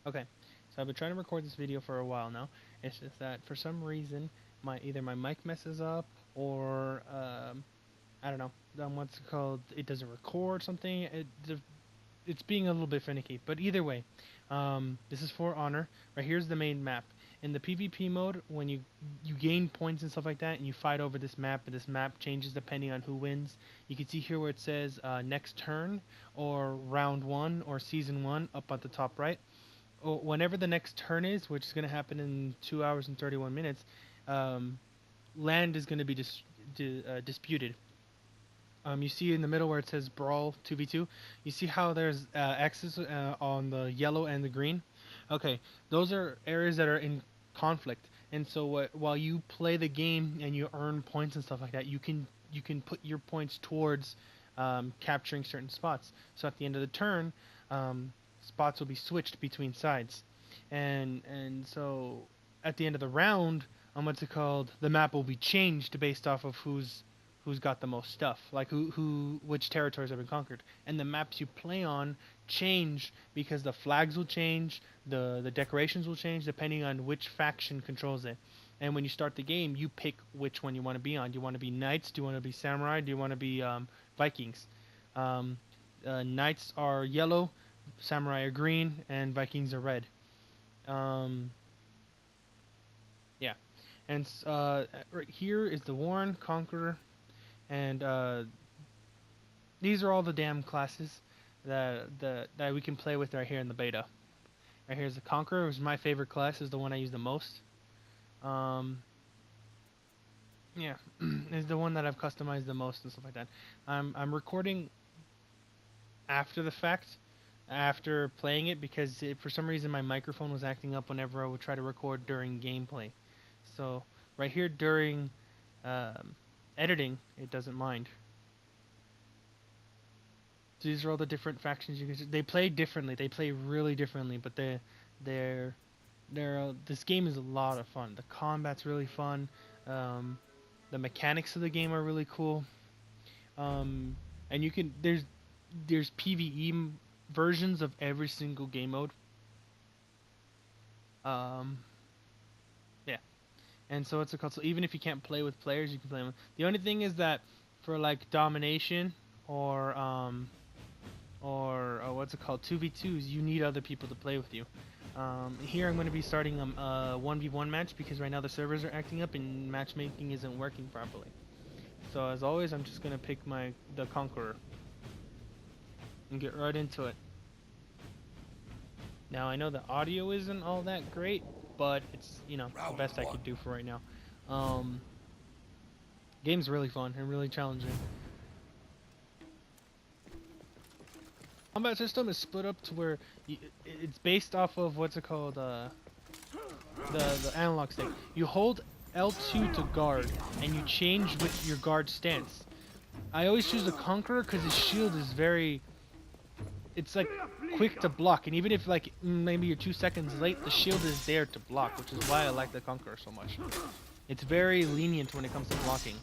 Okay, so I've been trying to record this video for a while now. It's just that for some reason, either my mic messes up or I don't know. What's it called? It doesn't record something. It's being a little bit finicky. But either way, this is For Honor. Right here's the main map. In the PvP mode, when you gain points and stuff like that, and you fight over this map, and this map changes depending on who wins. You can see here where it says next turn, or round 1, or season 1, up at the top right. Whenever the next turn is, which is going to happen in 2 hours and 31 minutes, land is going to be disputed. You see in the middle where it says Brawl 2v2, you see how there's X's on the yellow and the green? Okay, those are areas that are in conflict. And so while you play the game and you earn points and stuff like that, you can put your points towards capturing certain spots. So at the end of the turn, spots will be switched between sides, and so at the end of the round, what's it called? The map will be changed based off of who's got the most stuff, like which territories have been conquered, and the maps you play on change because the flags will change, the decorations will change depending on which faction controls it. And when you start the game, you pick which one you want to be on. Do you want to be knights? Do you want to be samurai? Do you want to be Vikings? Knights are yellow, samurai are green, and Vikings are red. Yeah, and right here is the Warren, Conqueror, and these are all the damn classes that we can play with right here in the beta. Right here's the Conqueror, which is my favorite class, is the one I use the most. Yeah, is the one that I've customized the most and stuff like that. I'm recording after the fact, after playing it, because for some reason my microphone was acting up whenever I would try to record during gameplay. So right here during editing, it doesn't mind. So these are all the different factions you can. They play differently. They play really differently, but they're this game is a lot of fun. The combat's really fun. The mechanics of the game are really cool. And you can there's PvE versions of every single game mode. Yeah, and so it's a console. Even if you can't play with players, you can play them. The only thing is that for like domination or what's it called, 2v2s, you need other people to play with you. Here I'm going to be starting a 1v1 match because right now the servers are acting up and matchmaking isn't working properly. So as always, I'm just going to pick the Conqueror and get right into it. Now I know the audio isn't all that great, but it's, you know, the best I could do for right now. Game's really fun and really challenging. Combat system is split up to where it's based off of what's it called, the analog stick. You hold L2 to guard, and you change with your guard stance. I always choose the Conqueror because his shield is it's like quick to block, and even if like maybe you're 2 seconds late, the shield is there to block, which is why I like the Conqueror so much. It's very lenient when it comes to blocking.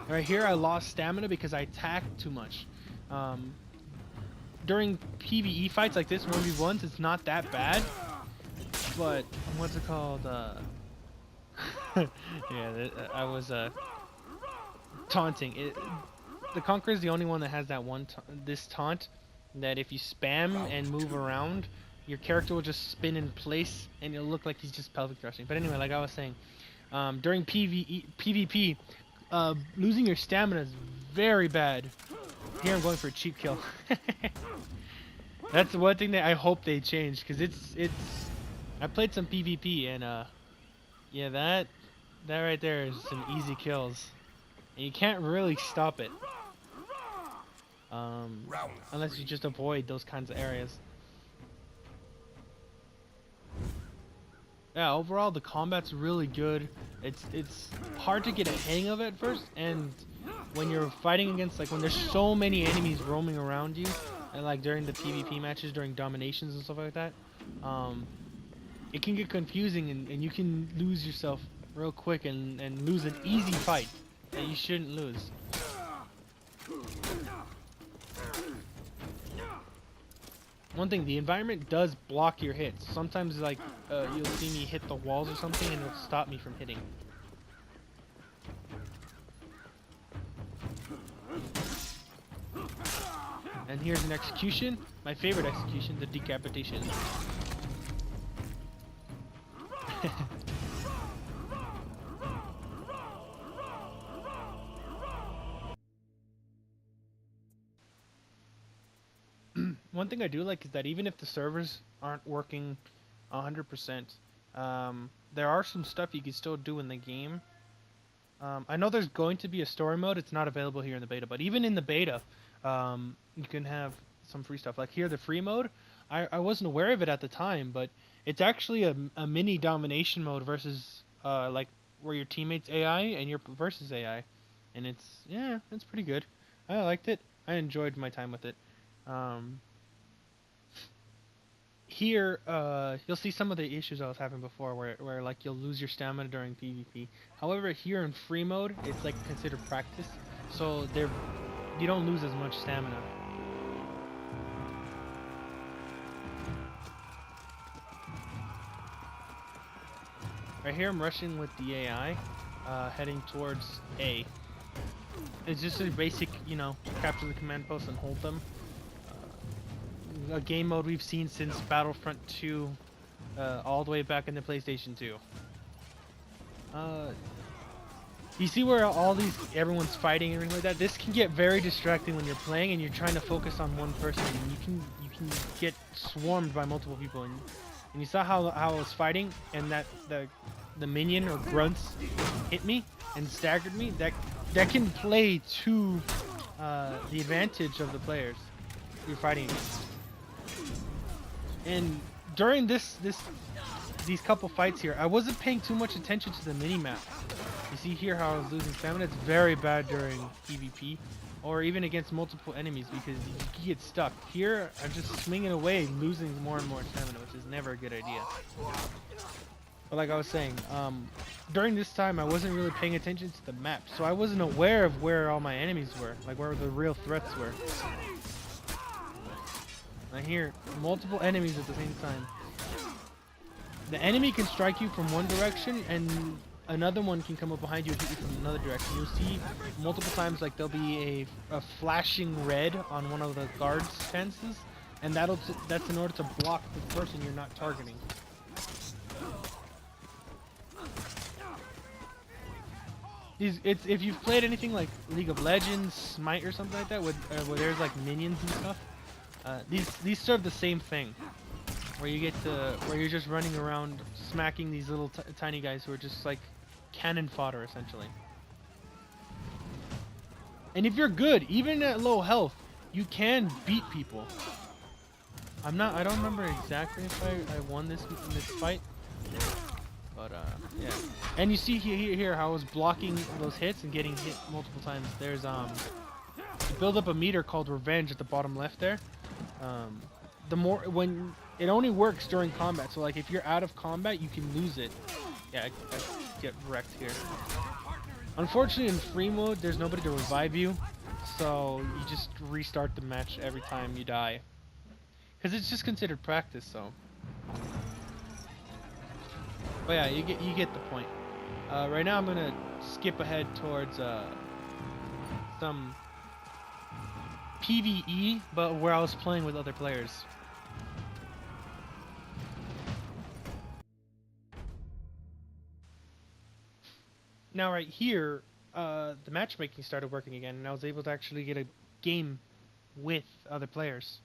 Right here I lost stamina because I attacked too much. During PvE fights like this, 1v1s, it's not that bad, but what's it called, yeah, I was taunting. The Conqueror is the only one that has that this taunt, that if you spam and move around, your character will just spin in place and it'll look like he's just pelvic thrusting. But anyway, like I was saying, during PvP, losing your stamina is very bad. Here I'm going for a cheap kill. That's the one thing that I hope they change, because I played some PvP and yeah, that right there is some easy kills, and you can't really stop it unless you just avoid those kinds of areas. Yeah, overall the combat's really good. It's hard to get a hang of it at first, and when you're fighting against, like, when there's so many enemies roaming around you, and like during the PvP matches, during dominations and stuff like that, it can get confusing, and you can lose yourself real quick and lose an easy fight that you shouldn't lose. One thing, the environment does block your hits. Sometimes, like, you'll see me hit the walls or something, and it'll stop me from hitting. And here's an execution. My favorite execution, the decapitation. One thing I do like is that even if the servers aren't working 100%, there are some stuff you can still do in the game. I know there's going to be a story mode. It's not available here in the beta, but even in the beta, you can have some free stuff. Like here, the free mode, I wasn't aware of it at the time, but it's actually a mini domination mode versus like where your teammates AI and you're versus AI, and it's pretty good. I liked it. I enjoyed my time with it. Here, you'll see some of the issues I was having before, where like you'll lose your stamina during PvP. However, here in free mode, it's like considered practice, so you don't lose as much stamina. Right here, I'm rushing with the AI, heading towards A. It's just a basic, capture the command post and hold them. A game mode we've seen since Battlefront 2, all the way back in the PlayStation 2. You see where everyone's fighting and everything like that? This can get very distracting when you're playing and you're trying to focus on one person, and you can get swarmed by multiple people. And you saw how I was fighting, and that the minion or grunts hit me and staggered me. That can play to the advantage of the players you're fighting against. And during these couple fights here, I wasn't paying too much attention to the mini-map. You see here how I was losing stamina? It's very bad during PvP, or even against multiple enemies, because you get stuck. Here, I'm just swinging away, losing more and more stamina, which is never a good idea. But like I was saying, during this time, I wasn't really paying attention to the map, so I wasn't aware of where all my enemies were, like where the real threats were. I hear multiple enemies at the same time. The enemy can strike you from one direction, and another one can come up behind you and hit you from another direction. You'll see multiple times, like there'll be a flashing red on one of the guards' fences, and that's in order to block the person you're not targeting. If you've played anything like League of Legends, Smite, or something like that, where there's like minions and stuff, these serve the same thing, where you're just running around smacking these little tiny guys who are just like cannon fodder essentially. And if you're good, even at low health, you can beat people. I don't remember exactly if I won this fight, but yeah. And you see here how I was blocking those hits and getting hit multiple times. There's you build up a meter called Revenge at the bottom left there. When it only works during combat, so like if you're out of combat, you can lose it. Yeah, I get wrecked here. Unfortunately, in free mode, there's nobody to revive you, so you just restart the match every time you die, because it's just considered practice. So, but yeah, you get the point. Right now, I'm gonna skip ahead towards some PvE, but where I was playing with other players. Now right here, the matchmaking started working again, and I was able to actually get a game with other players.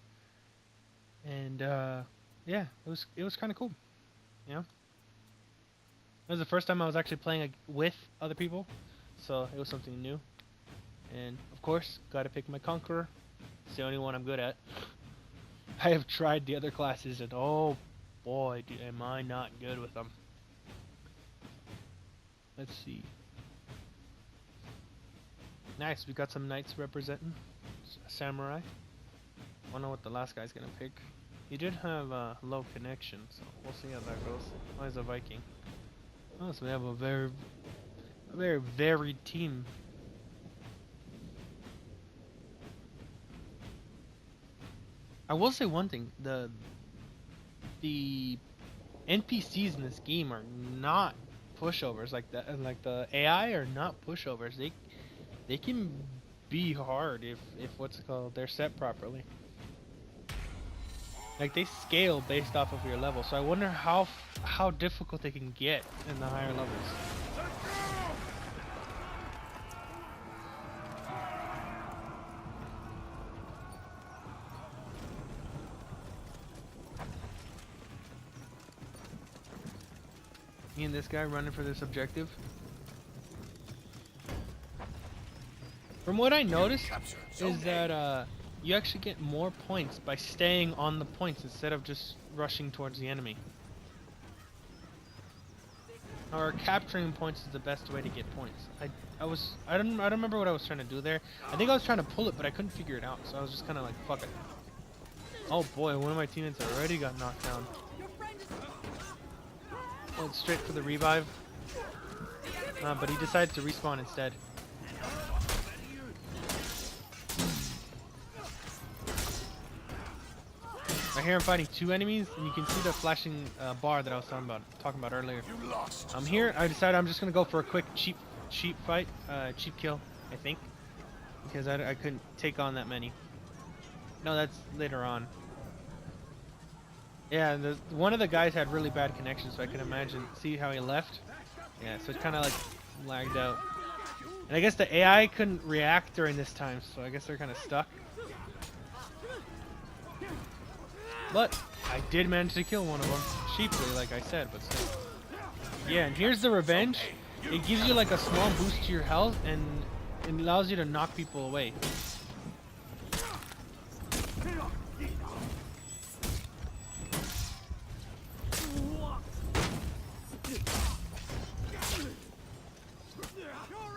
And yeah, it was kind of cool. You know, it was the first time I was actually playing with other people, so it was something new. And of course, gotta pick my Conqueror. It's the only one I'm good at. I have tried the other classes, and oh boy, am I not good with them. Let's see. Nice, we got some knights representing. Samurai. I don't know what the last guy's gonna pick. He did have a low connection, so we'll see how that goes. Oh, he's a Viking. Oh, so we have a very varied team. I will say one thing: the NPCs in this game are not pushovers. Like the AI are not pushovers. They can be hard if what's it called, they're set properly. Like they scale based off of your level. So I wonder how difficult they can get in the higher levels. Me and this guy running for this objective. From what I noticed is that you actually get more points by staying on the points instead of just rushing towards the enemy. Or capturing points is the best way to get points. I don't remember what I was trying to do there. I think I was trying to pull it, but I couldn't figure it out. So I was just kind of like, fuck it. Oh boy, one of my teammates already got knocked down. Went straight for the revive. But he decided to respawn instead. I hear him fighting two enemies, and you can see the flashing bar that I was talking about earlier. I'm here. I decided I'm just gonna go for a quick cheap fight, cheap kill, I think, because I couldn't take on that many. No, that's later on. Yeah, one of the guys had really bad connection, so I can imagine. See how he left? Yeah, so it kind of like lagged out. And I guess the AI couldn't react during this time, so I guess they're kind of stuck. But I did manage to kill one of them, cheaply, like I said, but still. Yeah, and here's the revenge. It gives you like a small boost to your health, and it allows you to knock people away.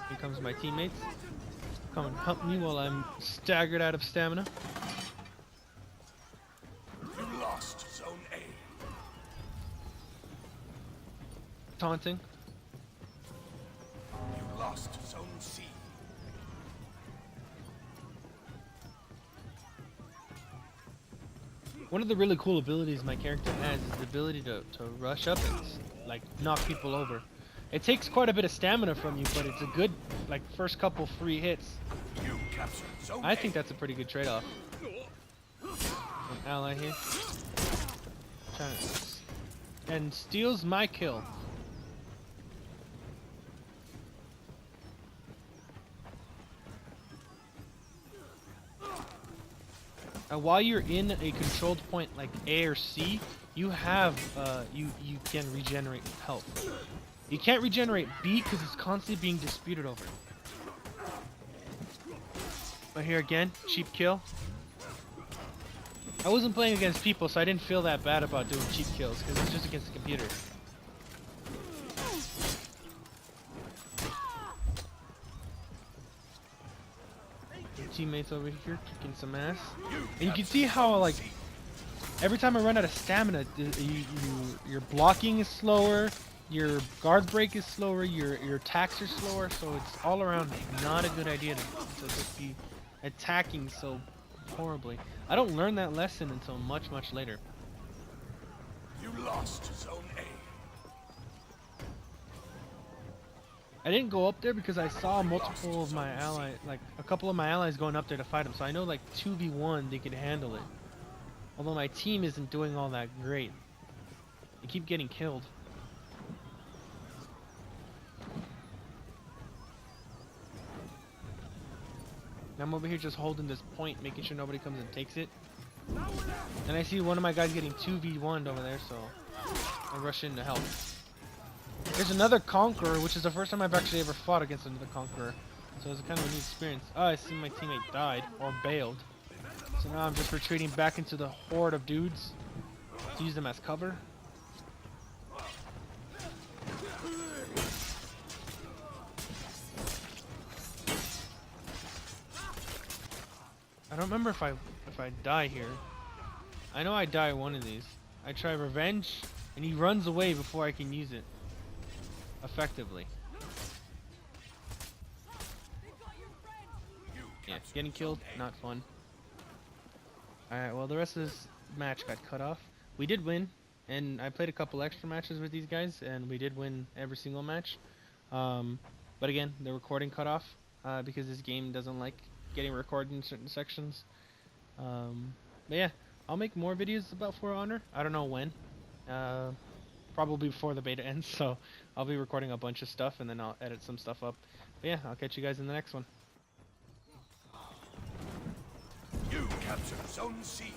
Here comes my teammates. Come and help me while I'm staggered out of stamina. You lost Zone A. Taunting. You lost Zone C. One of the really cool abilities my character has is the ability to rush up and like knock people over. It takes quite a bit of stamina from you, but it's a good like first couple free hits. You captured Zone I think that's a pretty good trade-off. An ally here. And steals my kill. While you're in a controlled point like A or C, you have you can regenerate health. You can't regenerate B because it's constantly being disputed over. But here again, cheap kill. I wasn't playing against people, so I didn't feel that bad about doing cheap kills because it's just against the computer. Teammates over here kicking some ass, and you can see how like every time I run out of stamina, your blocking is slower, your guard break is slower, your attacks are slower, so it's all around not a good idea to just be attacking so horribly. I don't learn that lesson until much later. You lost Zone A. I didn't go up there because I saw multiple of my allies, like a couple of my allies going up there to fight him, so I know like 2v1 they could handle it. Although my team isn't doing all that great. They keep getting killed. And I'm over here just holding this point, making sure nobody comes and takes it. And I see one of my guys getting 2v1'd over there, so I rush in to help. There's another Conqueror, which is the first time I've actually ever fought against another Conqueror. So it's kind of a new experience. Oh, I see my teammate died, or bailed. So now I'm just retreating back into the horde of dudes to use them as cover. I don't remember if I die here. I know I die one of these. I try revenge, and he runs away before I can use it effectively. Yeah, getting killed, not fun. Alright, well, the rest of this match got cut off. We did win, and I played a couple extra matches with these guys, and we did win every single match. Um, but again, the recording cut off because this game doesn't like getting recorded in certain sections. But yeah, I'll make more videos about For Honor. I don't know when. Uh, Probably before the beta ends, so I'll be recording a bunch of stuff, and then I'll edit some stuff up. But yeah, I'll catch you guys in the next one. You captured Zone C.